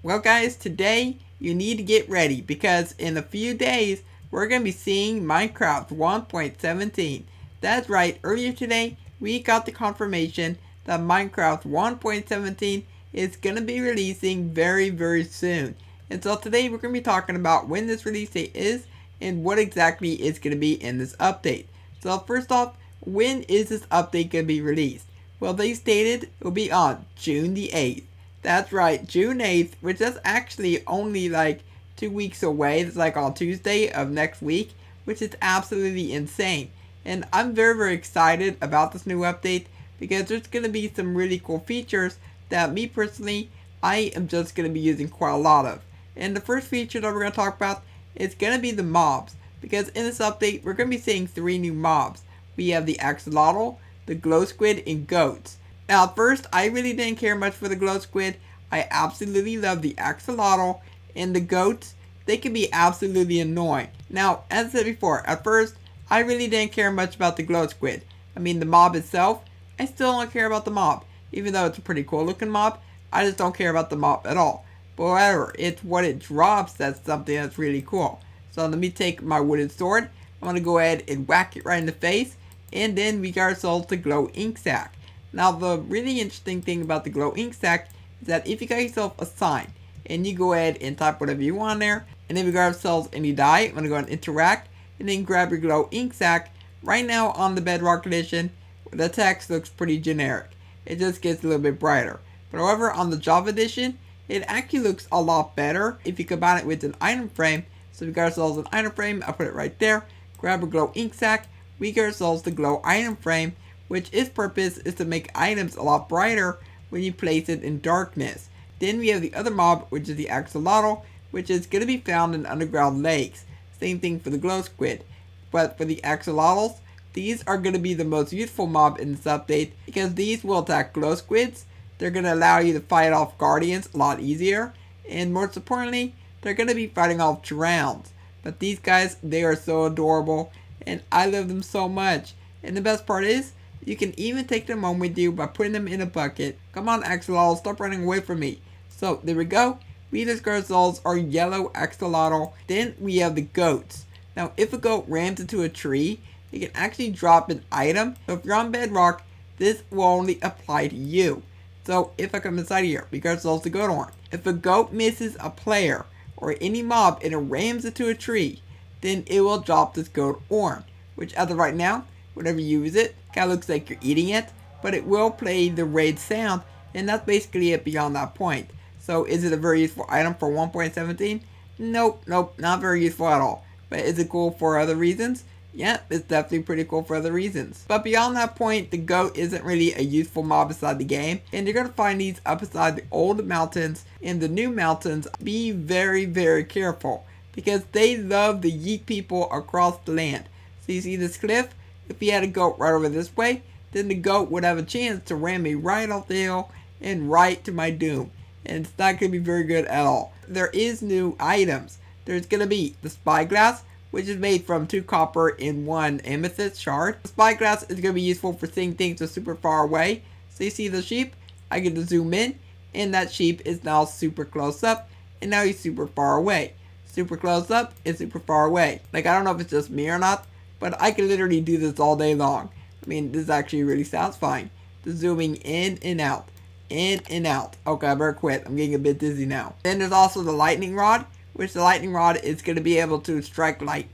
Well guys, today you need to get ready because in a few days we're going to be seeing Minecraft 1.17. That's right, earlier today we got the confirmation that Minecraft 1.17 is going to be releasing very soon. And so today we're going to be talking about when this release date is and what exactly is going to be in this update. So first off, when is this update going to be released? Well, they stated it will be on June the 8th. That's right, June 8th, which is actually only like 2 weeks away. It's like on Tuesday of next week, which is absolutely insane. And I'm very excited about this new update because there's going to be some really cool features that me personally, I am just going to be using quite a lot of. And the first feature that we're going to talk about is going to be the mobs. Because in this update, we're going to be seeing 3 new mobs. We have the Axolotl, the glow squid, and goats. Now at first, I really didn't care much for the glow squid. I absolutely love the Axolotl, and the goats, they can be absolutely annoying. Now, as I said before, at first, I really didn't care much about the glow squid. I mean, the mob itself, I still don't care about the mob. Even though it's a pretty cool looking mob, I just don't care about the mob at all. But whatever, it's what it drops that's something that's really cool. So let me take my wooden sword. I'm going to go ahead and whack it right in the face. And then we got ourselves the glow ink sack. Now the really interesting thing about the glow ink sack is that if you got yourself a sign and you go ahead and type whatever you want there, and then we got ourselves any die, I'm going to go ahead and interact and then grab your glow ink sack. Right now on the Bedrock edition, the text looks pretty generic. It just gets a little bit brighter. But however, on the Java edition, it actually looks a lot better if you combine it with an item frame. So we got ourselves an item frame, I'll put it right there, grab a glow ink sack, we get ourselves the glow item frame, which its purpose is to make items a lot brighter when you place it in darkness. Then we have the other mob, which is the Axolotl, which is going to be found in underground lakes. Same thing for the glow squid. But for the Axolotls, these are going to be the most useful mob in this update because these will attack glow squids. They're going to allow you to fight off guardians a lot easier. And most importantly, they're going to be fighting off drowns. But these guys, they are so adorable and I love them so much. And the best part is, you can even take them home with you by putting them in a bucket. Come on, Axolotl, stop running away from me. So there we go. We just got ourselves our yellow Axolotl. Then we have the goats. Now if a goat rams into a tree, it can actually drop an item. So if you're on Bedrock, this will only apply to you. So if I come inside here, we got ourselves the goat horn. If a goat misses a player or any mob and it rams into a tree, then it will drop this goat horn. Which as of right now, whenever you use it, kind of looks like you're eating it, but it will play the red sound, and that's basically it beyond that point. So is it a very useful item for 1.17? Nope, not very useful at all. But is it cool for other reasons? Yeah, it's definitely pretty cool for other reasons. But beyond that point, the goat isn't really a useful mob inside the game, and you're going to find these up inside the old mountains. In the new mountains, be very careful, because they love to yeet people across the land. So you see this cliff? If you had a goat right over this way, then the goat would have a chance to ram me right off the hill and right to my doom. And it's not going to be very good at all. There is new items. There's going to be the Spyglass, which is made from 2 copper and 1 amethyst shard. The Spyglass is going to be useful for seeing things from super far away. So you see the sheep? I get to zoom in, and that sheep is now super close up, and now he's super far away. Super close up and super far away. Like, I don't know if it's just me or not, but I can literally do this all day long. I mean, this is actually really satisfying. The zooming in and out. In and out. Okay, I better quit. I'm getting a bit dizzy now. Then there's also the lightning rod, which the lightning rod is going to be able to strike light.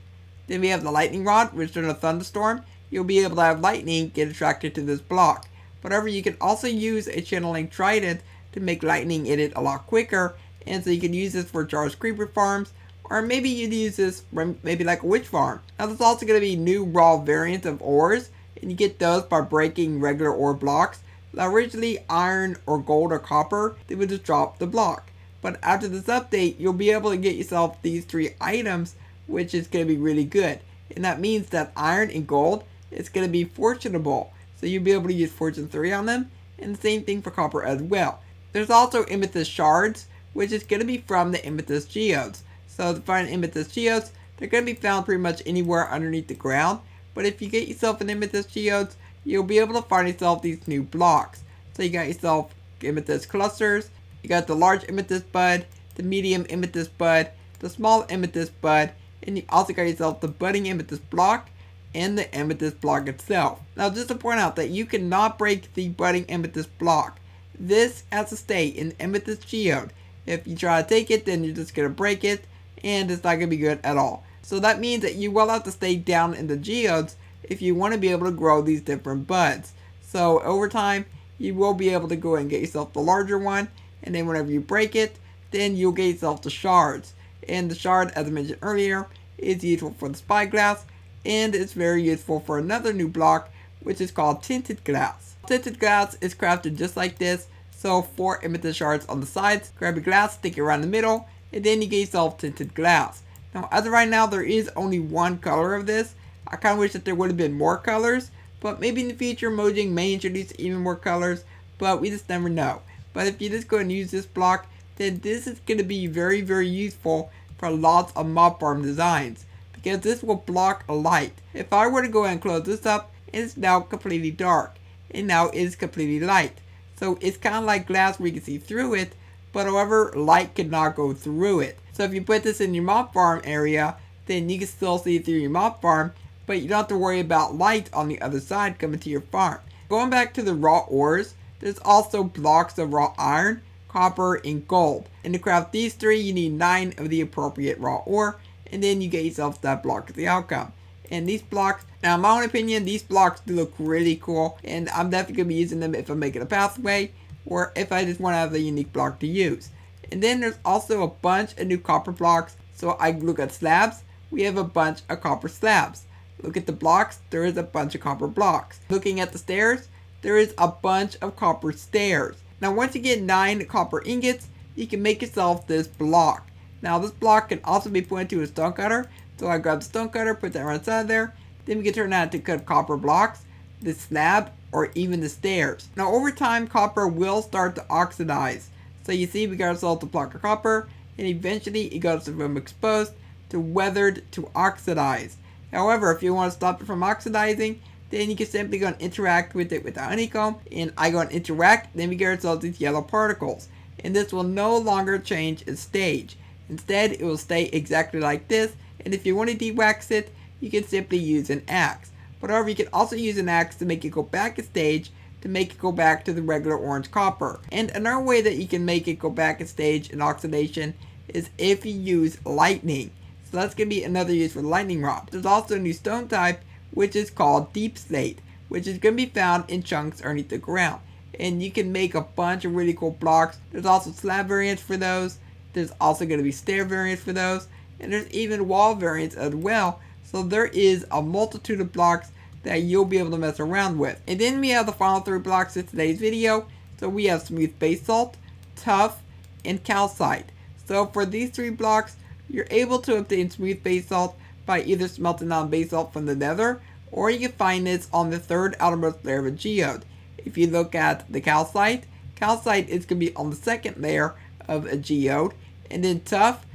Then we have the lightning rod, which during a thunderstorm, you'll be able to have lightning get attracted to this block. However, you can also use a channeling trident to make lightning hit it a lot quicker. And so you can use this for Jar's creeper farms, or maybe you'd use this for maybe like a witch farm. Now there's also going to be new raw variants of ores, and you get those by breaking regular ore blocks. Now originally iron or gold or copper, they would just drop the block. But after this update, you'll be able to get yourself these 3 items, which is going to be really good. And that means that iron and gold is going to be fortunable. So you'll be able to use fortune 3 on them, and the same thing for copper as well. There's also amethyst shards, which is going to be from the amethyst geodes. So to find amethyst geodes, they're going to be found pretty much anywhere underneath the ground. But if you get yourself an amethyst geodes, you'll be able to find yourself these new blocks. So you got yourself amethyst clusters, you got the large amethyst bud, the medium amethyst bud, the small amethyst bud, and you also got yourself the budding amethyst block and the amethyst block itself. Now just to point out that you cannot break the budding amethyst block. This has to stay in amethyst geode. If you try to take it, then you're just going to break it, and it's not going to be good at all. So that means that you will have to stay down in the geodes if you want to be able to grow these different buds. So over time, you will be able to go and get yourself the larger one, and then whenever you break it, then you'll get yourself the shards. And the shard, as I mentioned earlier, is useful for the Spyglass, and it's very useful for another new block, which is called Tinted Glass. Tinted Glass is crafted just like this, so 4 amethyst shards on the sides, grab your glass, stick it around the middle, and then you get yourself Tinted Glass. Now as of right now, there is only one color of this. I kind of wish that there would have been more colors, but maybe in the future Mojang may introduce even more colors, but we just never know. But if you just go and use this block, then this is going to be very, very useful for lots of mob farm designs, because this will block light. If I were to go ahead and close this up, it's now completely dark, and now it is completely light. So it's kind of like glass where you can see through it, but however, light cannot go through it. So if you put this in your mob farm area, then you can still see through your mob farm, but you don't have to worry about light on the other side coming to your farm. Going back to the raw ores, there's also blocks of raw iron, copper, and gold. And to craft these 3, you need 9 of the appropriate raw ore, and then you get yourself that block as the outcome. And these blocks, now in my own opinion, these blocks do look really cool, and I'm definitely going to be using them if I'm making a pathway, or if I just want to have a unique block to use. And then there's also a bunch of new copper blocks. So I look at slabs, we have a bunch of copper slabs. Look at the blocks, there is a bunch of copper blocks. Looking at the stairs, there is a bunch of copper stairs. Now once you get 9 copper ingots, you can make yourself this block. Now this block can also be put into a stone cutter. So I grab the stone cutter, put that right inside there. Then we can turn that to cut copper blocks, the slab, or even the stairs. Now over time, copper will start to oxidize. So you see we got ourselves a block of copper, and eventually it goes from exposed to weathered to oxidized. However, if you want to stop it from oxidizing, then you can simply go and interact with it with the honeycomb, and I go and interact, then we get ourselves these yellow particles. And this will no longer change its stage. Instead, it will stay exactly like this, and if you want to de-wax it, you can simply use an axe. But however, you can also use an axe to make it go back a stage, to make it go back to the regular orange copper. And another way that you can make it go back a stage in oxidation is if you use lightning. So that's going to be another use for the lightning rod. There's also a new stone type, which is called Deepslate, which is going to be found in chunks underneath the ground. And you can make a bunch of really cool blocks. There's also slab variants for those. There's also going to be stair variants for those. And there's even wall variants as well. So there is a multitude of blocks that you'll be able to mess around with. And then we have the final 3 blocks in today's video. So we have smooth basalt, tough, and calcite. So for these 3 blocks, you're able to obtain smooth basalt by either smelting down basalt from the nether, or you can find this on the 3rd outermost layer of a geode. If you look at the calcite is going to be on the 2nd layer of a geode. And then tough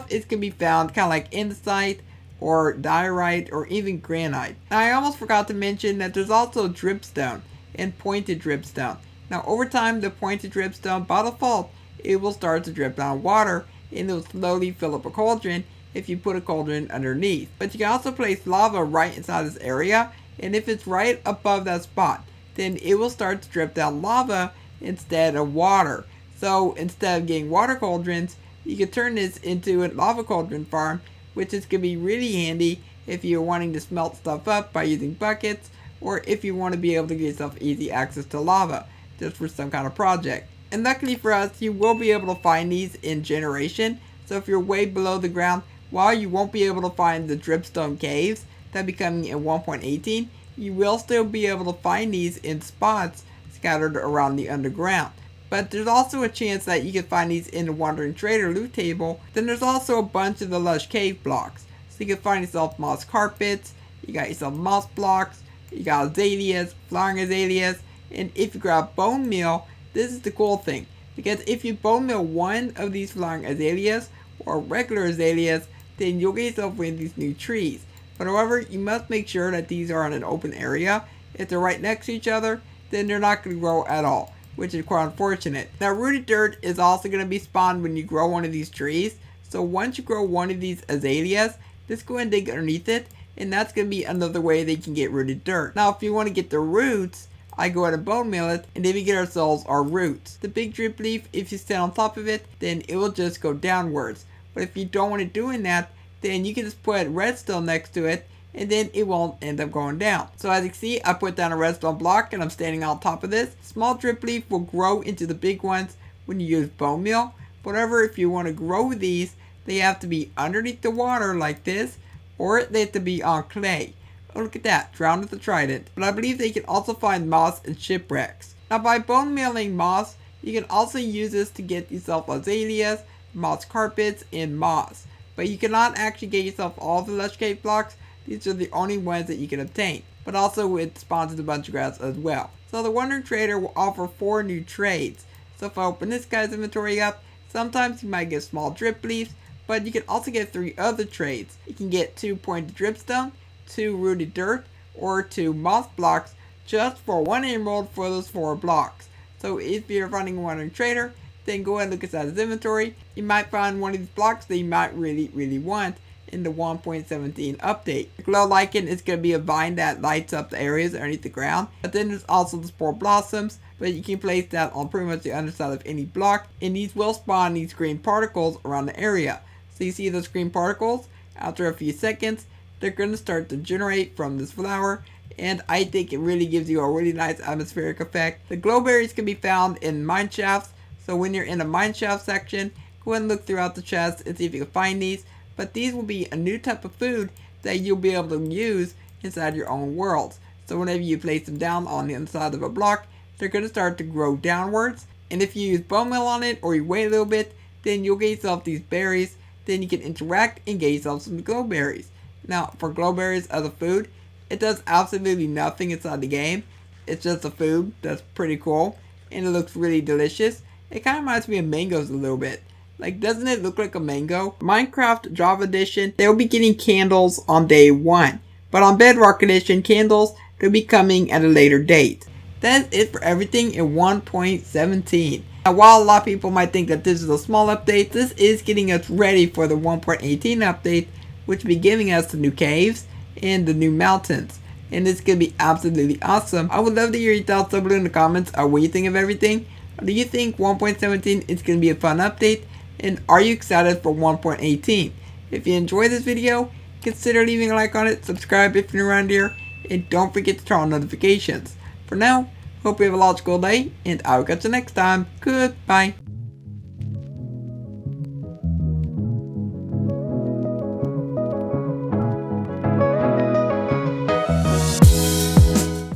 is going to be found kind of like andesite, or diorite, or even granite. Now I almost forgot to mention that there's also dripstone and pointed dripstone. Now over time, the pointed dripstone, by default, it will start to drip down water, and it will slowly fill up a cauldron if you put a cauldron underneath. But you can also place lava right inside this area, and if it's right above that spot, then it will start to drip down lava instead of water. So instead of getting water cauldrons, you can turn this into a lava cauldron farm, which is going to be really handy if you're wanting to smelt stuff up by using buckets, or if you want to be able to get yourself easy access to lava, just for some kind of project. And luckily for us, you will be able to find these in generation. So if you're way below the ground, while you won't be able to find the dripstone caves that be coming in 1.18, you will still be able to find these in spots scattered around the underground. But there's also a chance that you can find these in the Wandering Trader loot table. Then there's also a bunch of the lush cave blocks. So you can find yourself moss carpets, you got yourself moss blocks, you got azaleas, flowering azaleas, and if you grab bone meal, this is the cool thing. Because if you bone meal one of these flowering azaleas, or regular azaleas, then you'll get yourself one of these new trees. But however, you must make sure that these are in an open area. If they're right next to each other, then they're not going to grow at all. which is quite unfortunate. Now rooted dirt is also going to be spawned when you grow one of these trees. So once you grow one of these azaleas, just go and dig underneath it, and that's going to be another way that you can get rooted dirt. Now if you want to get the roots, I go ahead and bone meal it, and then we get ourselves our roots. The big drip leaf, if you stand on top of it, then it will just go downwards. But if you don't want it doing that, then you can just put redstone next to it, and then it won't end up going down. So as you can see, I put down a redstone block and I'm standing on top of this. Small drip leaf will grow into the big ones when you use bone meal. However, if you want to grow these, they have to be underneath the water like this, or they have to be on clay. Oh, look at that, drowned with the trident. But I believe that you can also find moss and shipwrecks. Now by bone mealing moss, you can also use this to get yourself azaleas, moss carpets, and moss. But you cannot actually get yourself all the lush cave blocks. These are the only ones that you can obtain. But also it spawns a bunch of grass as well. So the Wandering Trader will offer 4 new trades. So if I open this guy's inventory up, sometimes you might get small drip leaves, but you can also get 3 other trades. You can get 2 pointed dripstone, 2 rooted dirt, or 2 moss blocks just for 1 emerald for those 4 blocks. So if you're running a Wandering Trader, then go ahead and look inside his inventory. You might find one of these blocks that you might really want in the 1.17 update. The glow lichen is going to be a vine that lights up the areas underneath the ground. But then there's also the spore blossoms, but you can place that on pretty much the underside of any block, and these will spawn these green particles around the area. So you see those green particles, after a few seconds, they're going to start to generate from this flower, and I think it really gives you a really nice atmospheric effect. The glowberries can be found in mine shafts, so when you're in a mine shaft section, go ahead and look throughout the chest and see if you can find these. But these will be a new type of food that you'll be able to use inside your own worlds. So whenever you place them down on the inside of a block, they're going to start to grow downwards. And if you use bone meal on it, or you wait a little bit, then you'll get yourself these berries. Then you can interact and get yourself some glowberries. Now for glowberries as a food, it does absolutely nothing inside the game. It's just a food that's pretty cool, and it looks really delicious. It kind of reminds me of mangoes a little bit. Like, doesn't it look like a mango? Minecraft Java Edition, they'll be getting candles on day 1. But on Bedrock Edition, candles, they'll be coming at a later date. That's it for everything in 1.17. Now, while a lot of people might think that this is a small update, this is getting us ready for the 1.18 update, which will be giving us the new caves and the new mountains. And it's going to be absolutely awesome. I would love to hear your thoughts down below in the comments on what you think of everything. Do you think 1.17 is going to be a fun update? And are you excited for 1.18? If you enjoyed this video, consider leaving a like on it, subscribe if you're around here, and don't forget to turn on notifications. For now, hope you have a logical day, and I will catch you next time. Goodbye.